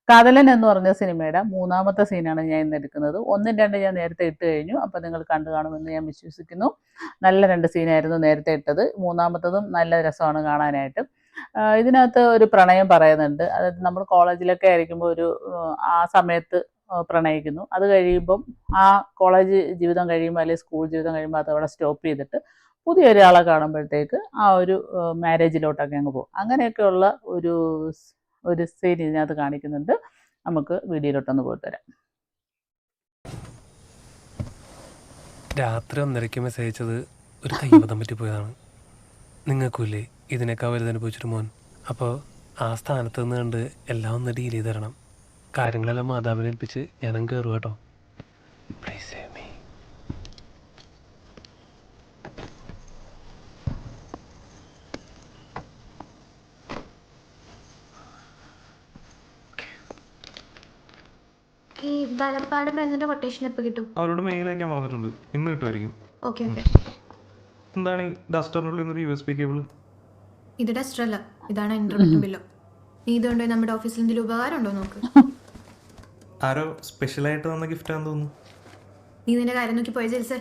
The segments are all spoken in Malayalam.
കാതലൻ എന്ന് പറഞ്ഞ സിനിമയുടെ മൂന്നാമത്തെ സീനാണ് ഞാൻ ഇന്ന് എടുക്കുന്നത്. 1ഉം 2ഉം ഞാൻ നേരത്തെ ഇട്ട് കഴിഞ്ഞു. അപ്പോൾ നിങ്ങൾ കണ്ടു കാണുമെന്ന് ഞാൻ വിശ്വസിക്കുന്നു. നല്ല 2 സീനായിരുന്നു നേരത്തെ ഇട്ടത്. മൂന്നാമത്തതും നല്ല രസമാണ് കാണാനായിട്ട്. ഇതിനകത്ത് ഒരു പ്രണയം പറയുന്നുണ്ട്. അതായത് നമ്മൾ കോളേജിലൊക്കെ ആയിരിക്കുമ്പോൾ ആ സമയത്ത് പ്രണയിക്കുന്നു. അത് കഴിയുമ്പം ആ കോളേജ് ജീവിതം കഴിയുമ്പോൾ അല്ലെങ്കിൽ സ്കൂൾ ജീവിതം കഴിയുമ്പോൾ അതവിടെ സ്റ്റോപ്പ് ചെയ്തിട്ട് പുതിയൊരാളെ കാണുമ്പോഴത്തേക്ക് ആ ഒരു മാരേജിലോട്ടൊക്കെ അങ്ങ് പോകും. അങ്ങനെയൊക്കെയുള്ള ഒരു സീൻ ഇതിനകത്ത് കാണിക്കുന്നുണ്ട്. നമുക്ക് വീഡിയോയിലോട്ടൊന്ന് പോയിട്ട് വരാം. രാത്രി 1:30 മെസ്സേജ് അയച്ചത് ഒരു കൈവതം പറ്റിപ്പോയതാണ്. നിങ്ങൾക്കില്ലേ ഇതിനേക്കാൾ വലുതനുഭവിച്ചൊരു മോൻ. അപ്പോൾ ആ സ്ഥാനത്ത് നിന്ന് കണ്ട് എല്ലാം ഒന്ന് ഡീൽ ചെയ്ത് തരണം. കാര്യങ്ങളെല്ലാം മാതാവിനെ ഏൽപ്പിച്ച് ഞാനും കയറുക കേട്ടോ. Please save me. ഈ വലപ്പാട് ബ്രാഞ്ചിന്റെ കൊട്ടേഷൻ എപ്പോൾ കിട്ടും? അവരോട് മെയിൽ അയക്കാൻ പറഞ്ഞിട്ടുണ്ട്. ഇന്ന് കിട്ടുമായിരിക്കും. Okay okay. എന്താണ് ഈ ഡസ്റ്ററിനുള്ളിൽ നിന്നൊരു USB കേബിൾ? ഇത് ഡസ്റ്റർ അല്ല, ഇതാണ് ഇന്റർനെറ്റ് ബില്ലോ. നീ ഇതുകൊണ്ട് നമ്മുടെ ഓഫീസിൽ എന്തെങ്കിലും ഉപകാരം ഉണ്ടോ നോക്ക്. ആരോ സ്പെഷ്യലായിട്ട് തന്ന ഗിഫ്റ്റ് ആണെന്ന് തോന്നുന്നു. നീ നിന്റെ കാര്യം നോക്കി പോയ ജെൽസേ.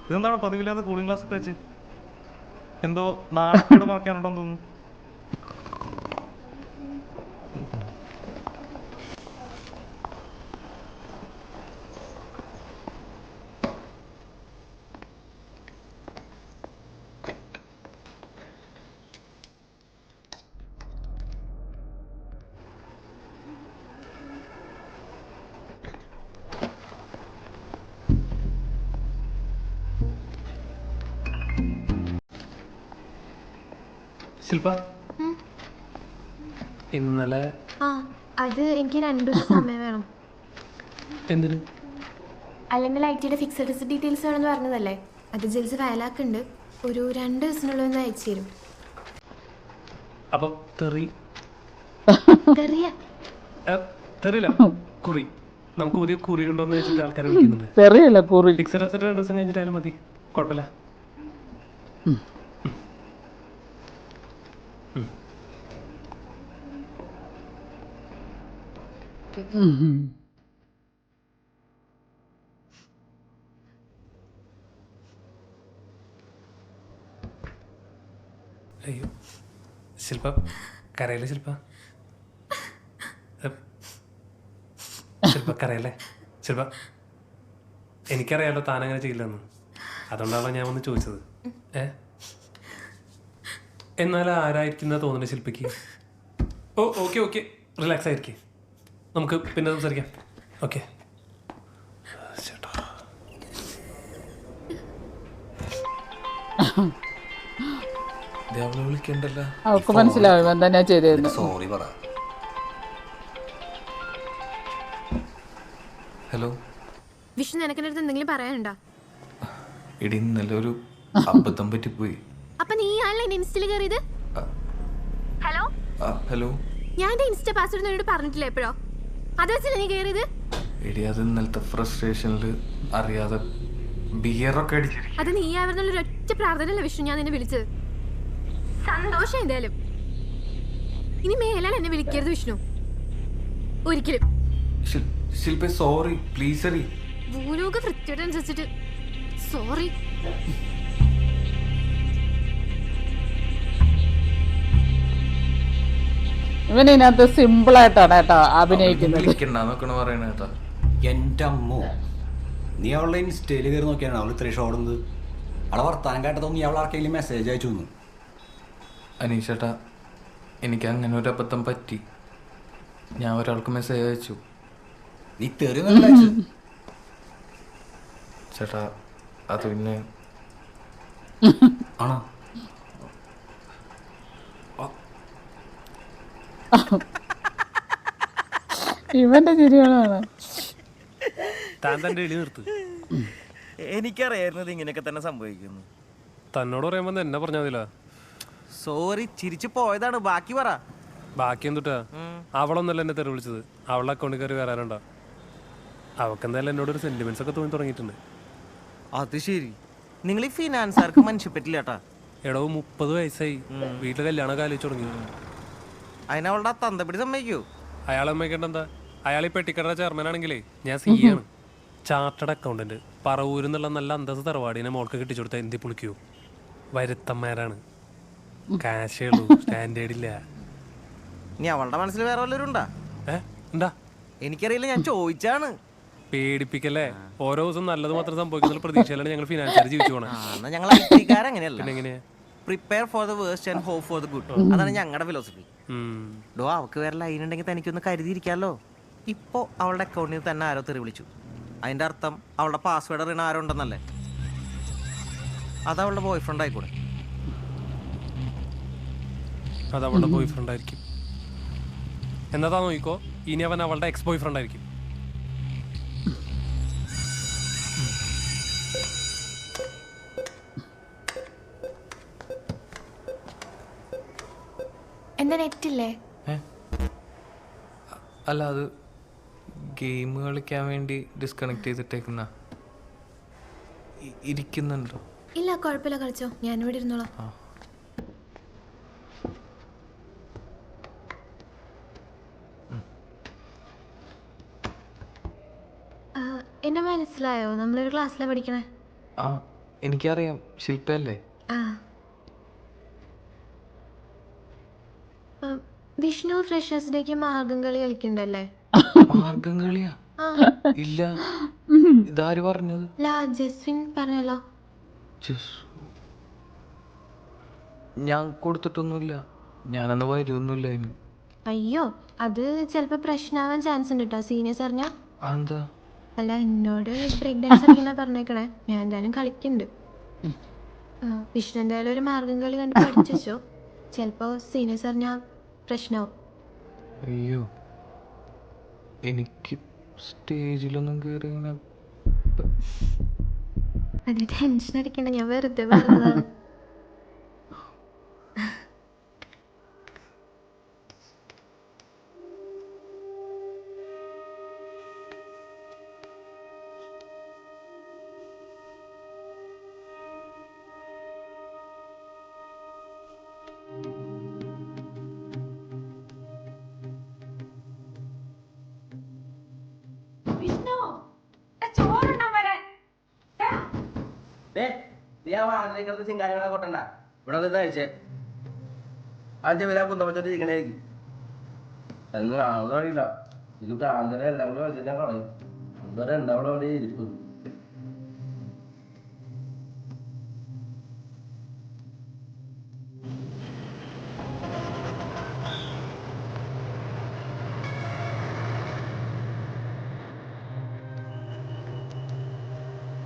ഇതെന്താണ് പതിവില്ലാതെ കൂളിംഗ് ഗ്ലാസ് ഒക്കെ വെച്ച്? എന്തോ നാളെ നോക്കാനുണ്ടോന്ന് തോന്നുന്നു. ശില്പ, ഇന്നലെ അത് എനിക്ക് 2 ദിവസം സമയം വേണം. എന്തിന്? അല്ലെങ്കിൽ ഐറ്റിയുടെ ഫിക്സഡ് ഡീറ്റെയിൽസ് വേണമെന്ന് പറഞ്ഞതല്ലേ, അത് ജെൽസ് ഫയലാക്കുന്നുണ്ട്. ഒരു 2 ദിവസത്തിനുള്ളിൽ ഒന്ന് അയച്ചു തരും. അപ്പം തെറിയില്ല, കുറി. നമുക്ക് പുതിയ കുറി ഉണ്ടോന്ന് വെച്ചിട്ട് ആൾക്കാരെ വിളിക്കുന്നുണ്ട്. തെറിയല്ല കുറി. ഫിക്സഡ് അസറ്റ് 2 ദിവസം കഴിഞ്ഞിട്ടായാലും മതി, കുഴപ്പമില്ല. അയ്യോ ശില്പ, കരയല്ലേ ശില്പ? ശില്പ കരയല്ലേ? ശില്പ, എനിക്കറിയാലോ താനങ്ങനെ ചെയ്യില്ലെന്ന്. അതുകൊണ്ടാണല്ലോ ഞാൻ വന്ന് ചോദിച്ചത്. എന്നാലും ആരായിരിക്കുന്ന തോന്നുന്നത് ശില്പയ്ക്ക്? ഓക്കെ റിലാക്സ് ആയിരിക്കും. നമുക്ക് പിന്നെ സംസാരിക്കാം. ഓക്കെ ചേട്ടാ. വിളിക്കണ്ടല്ലോ. അവൾക്ക് മനസ്സിലാവും എന്താ ഞാൻ ചെയ്തതെന്ന്. സോറി പറ. ഹലോ വിഷ്ണു, നിനക്ക് അടുത്ത് എന്തെങ്കിലും പറയാനുണ്ടോ? ഇടി ഇന്നലെ ഒരു അബദ്ധം പറ്റിപ്പോയി. അപ്പൊ നീ ആണല്ലേ ഇൻസ്റ്റയിൽ കയറിയത്? ഹലോ ഹലോ, ഞാൻ ഇൻസ്റ്റ പാസ്വേഡ് നിന്നോട് പറഞ്ഞിട്ടില്ല എപ്പോഴോ? അത് വെച്ചല്ലേ നീ കയറിയത്? എടി അത് ഇന്നലത്തെ ഫ്രസ്ട്രേഷനിൽ അറിയാതെ ബിയറൊക്കെ അടിച്ചിരിക്കും. അത് നീ ആവുന്നുള്ള ഒറ്റ പ്രാർത്ഥനയല്ല വിഷ്ണു ഞാൻ നിന്നെ വിളിച്ചത്. സന്തോഷം എന്തായാലും. ഇനി മേലാൽ എന്നെ വിളിക്കരുത് വിഷ്ണു, ഒരിക്കലും. ശില്പ സോറി പ്ലീസ്. അറി ഭൂലോക വൃത്തിയോടനുസരിച്ചിട്ട് സോറി. ഇവൻ ഇതിനകത്ത് സിമ്പിളായിട്ടാണ് കേട്ടോ അഭിനയിക്കുന്നത്. എൻ്റെ അമ്മോ, നീ അവളുടെ ഇൻസ്റ്റയിൽ കയറി നോക്കിയാണ് അവൾ ഇത്രയും ഷോടുന്നത്. അവളെ വർത്താനം കേട്ടതൊന്നും നീ അവൾ ആർക്കെങ്കിലും മെസ്സേജ് അയച്ചു തന്നു? അനീഷേട്ടാ, എനിക്ക് അങ്ങനെ ഒരു അബദ്ധം പറ്റി. ഞാൻ ഒരാൾക്ക് മെസ്സേജ് അയച്ചു. നീ തെറി നല്ല അയച്ചു ചേട്ടാ. അത് പിന്നെ ആണോ? ഇവന്റെ ശരിയാണ്. താൻ തന്റെ എളി നിർത്ത്. എനിക്കറിയായിരുന്നത് ഇങ്ങനെയൊക്കെ തന്നെ സംഭവിക്കുന്നു. തന്നോട് പറയുമ്പോ എന്നെ പറഞ്ഞാ സോറി, ചിരിച്ചു പോയതാണ്. ബാക്കി പറ. ബാക്കി എന്തുട്ടാ? അവളൊന്നല്ല എന്നെ തെറി വിളിച്ചത്, അവളുടെ അക്കൗണ്ടിൽ കയറി വരാനുണ്ടാ. അവൾക്ക് എന്തായാലും എന്നോടൊരു സെന്റിമെന്റ്സ് ഒക്കെ തോന്നി തുടങ്ങിയിട്ടുണ്ട്. അത് ശരി. നിങ്ങൾ ഈ ഫിനാൻസുകാർക്ക് മനുഷ്യപ്പറ്റില്ല കേട്ടാ. എടോ 30 വയസ്സായി, വീട്ടിൽ കല്യാണം ആലോചിച്ച് തുടങ്ങി. അതിനവളുടെ തന്തപ്പിടി സമ്മതിക്കൂ. അയാളെ അമ്മയ്ക്കേണ്ട എന്താ? അയാൾ ഈ പെട്ടിക്കട ചെയർമാനാണെങ്കിലേ ഞാൻ സി ആണ്, ചാർട്ടേഡ് അക്കൗണ്ടന്റ്. പറവൂരിൽ നിന്നുള്ള നല്ല അന്തസ് തറവാടിനെ മോൾക്ക് കെട്ടിച്ചു കൊടുത്താൽ എന്തി പുളിക്കൂ? വരുത്തന്മാരാണ്, കാശേ ഉള്ളൂ, സ്റ്റാൻഡേർഡ് ഇല്ല. ഇനി അവളുടെ മനസ്സിൽ വേറെ വല്ലവരും ഉണ്ടാ? എന്താ എനിക്കറിയില്ല, ഞാൻ ചോദിച്ചാണ്. പേടിപ്പിക്കല്ലേ? ഓരോ ദിവസം നല്ലത് മാത്രം സംഭവിക്കുന്ന പ്രതീക്ഷയിലാണ് ഞങ്ങൾ ഫിനാൻഷ്യൽ ജീവിച്ചു പോണേ. എന്നാ ഞങ്ങൾ ഐറ്റിക്കാരങ്ങനെയല്ല. പിന്നെ എങ്ങനെയാ? Prepare for the worst and hope for the good. അതാണ് ഞങ്ങളുടെ ഫിലോസഫി. ഡോ അവൾക്ക് വേറെ ലൈൻ ഉണ്ടെങ്കിൽ തനിക്കൊന്ന് കരുതിയിരിക്കാമല്ലോ. ഇപ്പോൾ അവളുടെ അക്കൗണ്ടിൽ തന്നെ ആരോ തെറി വിളിച്ചു. അതിൻ്റെ അർത്ഥം അവളുടെ പാസ്വേഡ് അറിയണ ആരോ ഉണ്ടെന്നല്ലേ? അത് അവളുടെ ബോയ് ഫ്രണ്ട് ആയിക്കൂടെ? അത് അവളുടെ ബോയ് ഫ്രണ്ട് ആയിരിക്കും. എന്നതാ നോക്കിക്കോ, ഇനി അവൻ അവളുടെ എക്സ് ബോയ് ഫ്രണ്ട് ആയിരിക്കും. എന്താ നെറ്റില്ലേ? അല്ല, അത് ഗെയിം കളിക്കാൻ വേണ്ടി ഡിസ്കണക്ട് ചെയ്തിട്ടേക്കുന്ന ഇരിക്കുന്നുണ്ടോ? ഇല്ല, കുഴപ്പമില്ല, കളിച്ചോ, ഞാനിവിടെ ഇരുന്നോളാം. എന്നെ മനസ്സിലായോ? നമ്മളൊരു ക്ലാസ്സിലാണ് പഠിക്കണേ. ആ, എനിക്കറിയാം, ശില്പല്ലേ? വിഷ്ണു ഫ്രഷേഴ്സ് ഡേക്ക് മാർഗം കളി കളിക്കണ്ടല്ലേ? മാർഗം കളിയാ? ഇല്ല, ഇതാര് പറഞ്ഞത്? ജസ്വിൻ പറഞ്ഞല്ലോ. ഞാൻ കൊടുത്തിട്ടൊന്നുമില്ല, ഞാനന്ന് വരുമൊന്നുമില്ല. അയ്യോ, അത് ചിലപ്പോ പ്രശ്നമാവാൻ ചാൻസ് ഉണ്ട് കേട്ടോ, സീനിയേഴ്സ് അറിഞ്ഞാ. എന്താ? അല്ല, എന്നോട് ബ്രേക്ക് ഡാൻസ് കളിക്കുന്ന പറഞ്ഞേക്കണേ. ഞാൻ എന്തായാലും കളിക്കുന്നുണ്ട്. വിഷ്ണു എന്തായാലും ഒരു മാർഗം കളി കണ്ട് പഠിച്ചോ. ചിലപ്പോ സീനിയേഴ്സ് അറിഞ്ഞാ പ്രശ്നമാവും. അയ്യോ, എനിക്ക് സ്റ്റേജിലൊന്നും കയറി അതിന് ടെൻഷൻ അടിക്കണ്ട, ഞാൻ വെറുതെ പറഞ്ഞതാണ്. കാര്യങ്ങളെ കൊട്ടണ്ട, ഇവിടെ വന്നിട്ട് കഴിച്ചേ. ആദ്യം വരാൻ കുന്തമച്ചോട്ട് ഇരിക്കണേക്ക് എന്ന് അറിയില്ല. ഇത് പ്രാന്തര എല്ലാം കൂടെ വെച്ചിട്ട് കളയും. അതുവരെ ഉണ്ടാവിടെ അവിടെ ഇരിക്കും.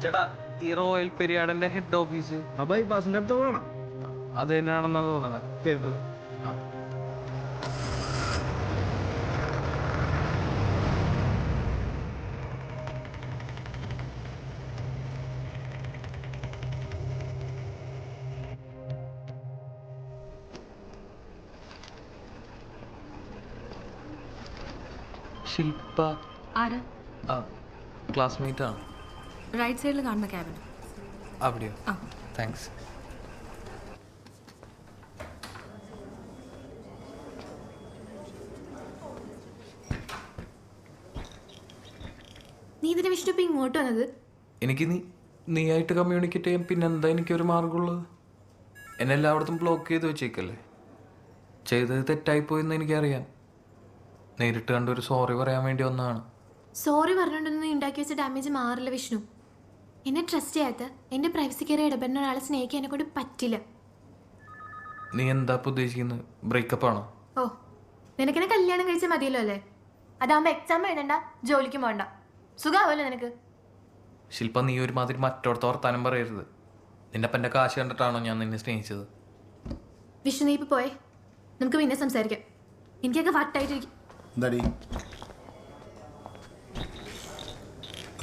ചേട്ടാ, ഈ റോയൽ പെരിയാടിന്റെ ഹെഡ് ഓഫീസ് ബൈപ്പാസിന്റെ അടുത്ത് പോകണം. അത് തന്നെയാണെന്നാ തോന്നുന്നത്. ശില്പ ആരാ? ക്ലാസ്മേറ്റ് ആണ്. റൈറ്റ് സൈഡിൽ കാണുന്ന ക്യാബിൻ. അവിടെയോ? താങ്ക്സ്. നീ ഇതിന്റെ വിഷ്ണു ഇപ്പൊ ഇങ്ങോട്ട് വന്നത്? എനിക്ക് നീയായിട്ട് കമ്മ്യൂണിക്കേറ്റ് ചെയ്യാൻ പിന്നെന്താ എനിക്കൊരു മാർഗമുള്ളത്? എന്നെ എല്ലായിടത്തും ബ്ലോക്ക് ചെയ്ത് വെച്ചേക്കല്ലേ. ചെയ്തത് തെറ്റായിപ്പോയെന്ന് എനിക്കറിയാം. നേരിട്ട് കണ്ടൊരു സോറി പറയാൻ വേണ്ടി വന്നതാണ്. സോറി പറഞ്ഞുകൊണ്ടൊന്നും നീ ഉണ്ടാക്കി വെച്ച ഡാമേജ് മാറില്ല വിഷ്ണു. എന്നെ ട്രസ്റ്റ് ചെയ്യാത്ത, എൻ്റെ പ്രൈവസി കയറി ഇടപെടുന്ന ഒരാളെ സ്നേഹിക്കാൻ എന്നെ കൊണ്ട് പറ്റില്ല. നീ എന്താ ഉദ്ദേശിക്കുന്നത്? ബ്രേക്കപ്പ് ആണോ? ഓ, നിനക്കെന്നെ കല്യാണം കഴിച്ചാൽ മതിയല്ലോ അല്ലേ? അതാകുമ്പോൾ എക്സാം എഴുതണ്ട, ജോലിക്കും പോകണ്ട, സുഖമാവല്ലോ നിനക്ക്. ശില്പ, നീ ഒരുമാതിരി മറ്റോടത്ത് വർത്താനം പറയരുത്. നിന്റെ അപ്പൻ്റെ കാശ് കണ്ടിട്ടാണോ ഞാൻ നിന്നെ സ്നേഹിച്ചത്? വിഷ്ണു, നീ ഇപ്പൊ പോയേ, നമുക്ക് പിന്നെ സംസാരിക്കാം. എനിക്കൊക്കെ വട്ടായിട്ടിരിക്കും. എന്താടി,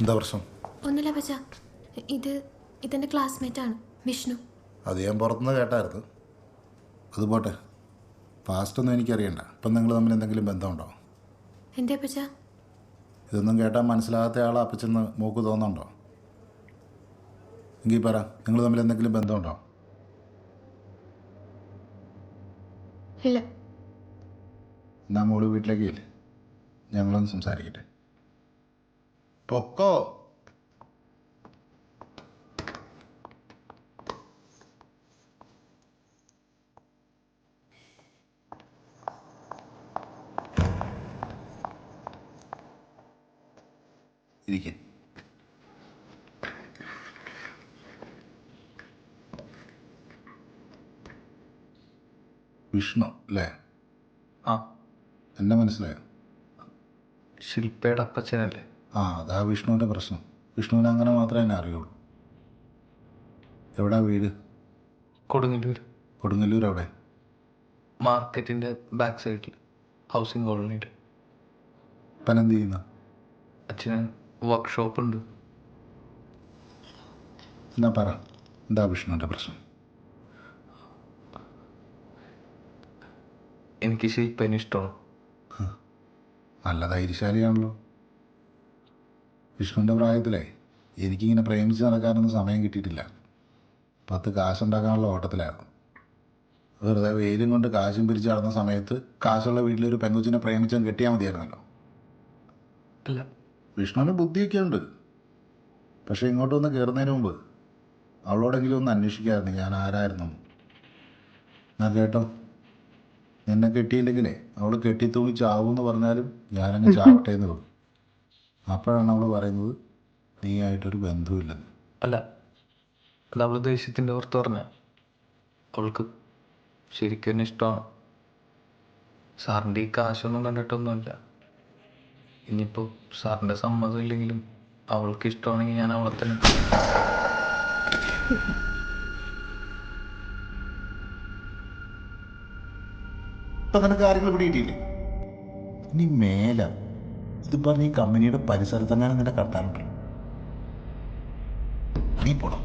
എന്താ പ്രശ്നം? ഒന്നുമില്ല പച്ച, ഇതെൻ്റെ ക്ലാസ്മേറ്റ് ആണ് വിഷ്ണു. അത് ഞാൻ പുറത്തുനിന്ന് കേട്ടായിരുന്നു. അത് പോട്ടെ, പാസ്റ്റൊന്നും എനിക്കറിയണ്ട. ഇപ്പം നിങ്ങൾ തമ്മിൽ എന്തെങ്കിലും ബന്ധമുണ്ടോ? എൻ്റെ പച്ച, ഇതൊന്നും കേട്ടാൽ മനസ്സിലാകാത്ത ആളെ അപ്പച്ചെന്ന് മൂക്ക് തോന്നുന്നുണ്ടോ? എങ്കിൽ പറ, നിങ്ങൾ തമ്മിൽ എന്തെങ്കിലും ബന്ധമുണ്ടോ? ഇല്ല. എന്നാ മോള് വീട്ടിലേക്ക് ഇല്ലേ, ഞങ്ങളൊന്ന് സംസാരിക്കട്ടെ. പൊക്കോ. ഇരിക്കും. വിഷ്ണു അല്ലേ? ആ, എന്നെ മനസ്സിലായോ? ശില്പയുടെ അപ്പച്ചനല്ലേ? ആ, അതാ വിഷ്ണുവിൻ്റെ പ്രശ്നം. വിഷ്ണുവിനെ അങ്ങനെ മാത്രമേ എന്നെ അറിയുള്ളൂ. എവിടാ വീട്? കൊടുങ്ങല്ലൂർ. കൊടുങ്ങല്ലൂർ എവിടെ? മാർക്കറ്റിൻ്റെ ബാക്ക് സൈഡിൽ, ഹൗസിംഗ് കോളനിയിൽ. അപ്പൻ എന്ത് ചെയ്യുന്ന? അച്ഛന് വർക്ക്ഷോപ്പ് ഉണ്ട്. എന്നാ പറ, എന്താ വിഷ്ണുവിൻ്റെ പ്രശ്നം? എനിക്ക് ശില്പനെ ഇഷ്ടമാണ്. നല്ല ധൈര്യശാലിയാണല്ലോ. വിഷ്ണുവിൻ്റെ പ്രായത്തിലേ എനിക്കിങ്ങനെ പ്രേമിച്ച് നടക്കാനൊന്നും സമയം കിട്ടിയിട്ടില്ല. 10 കാശുണ്ടാക്കാനുള്ള ഓട്ടത്തിലായിരുന്നു. വെറുതെ വെയിലും കൊണ്ട് കാശും പിരിച്ച് നടന്ന സമയത്ത് കാശുള്ള വീട്ടിലൊരു പെങ്കൊച്ചിനെ പ്രേമിച്ചാൽ കെട്ടിയാൽ മതിയായിരുന്നല്ലോ. അല്ല, വിഷ്ണുവിന് ബുദ്ധിയൊക്കെ ഉണ്ട്. പക്ഷേ ഇങ്ങോട്ട് വന്ന് കയറുന്നതിന് മുമ്പ് അവളോടെങ്കിലും ഒന്ന് അന്വേഷിക്കാമായിരുന്നു ഞാൻ ആരായിരുന്നു. ഞാൻ കേട്ടോ, നിന്നെ കെട്ടിയില്ലെങ്കിലേ അവൾ കെട്ടിത്തൂങ്ങി ചാവുമെന്ന് പറഞ്ഞാലും ഞാനങ്ങ് ചാവട്ടെ എന്ന് തോന്നും. അപ്പോഴാണ് അവൾ പറയുന്നത് നീ ആയിട്ടൊരു ബന്ധവുമില്ലെന്ന്. അല്ല, അത് അവൾ ദേഷ്യത്തിൻ്റെ പുറത്ത് പറഞ്ഞ. അവൾക്ക് ശരിക്കും എന്നെ ഇഷ്ടമാണ്. സാറിൻ്റെ ഈ കാശൊന്നും കണ്ടിട്ടൊന്നുമില്ല. ഇനിയിപ്പോൾ സാറിൻ്റെ സമ്മതം ഇല്ലെങ്കിലും അവൾക്ക് ഇഷ്ടമാണെങ്കിൽ ഞാൻ അവളെ തന്നെ. ഇപ്പം നിനക്ക് കാര്യങ്ങൾ പിടിയിട്ടില്ലേ? ഇനി മേല ഇത് പറഞ്ഞ് ഈ കമ്പനിയുടെ പരിസരത്തെങ്ങാനും നിന്റെ കട്ടാനുണ്ട്, നീ പോണം.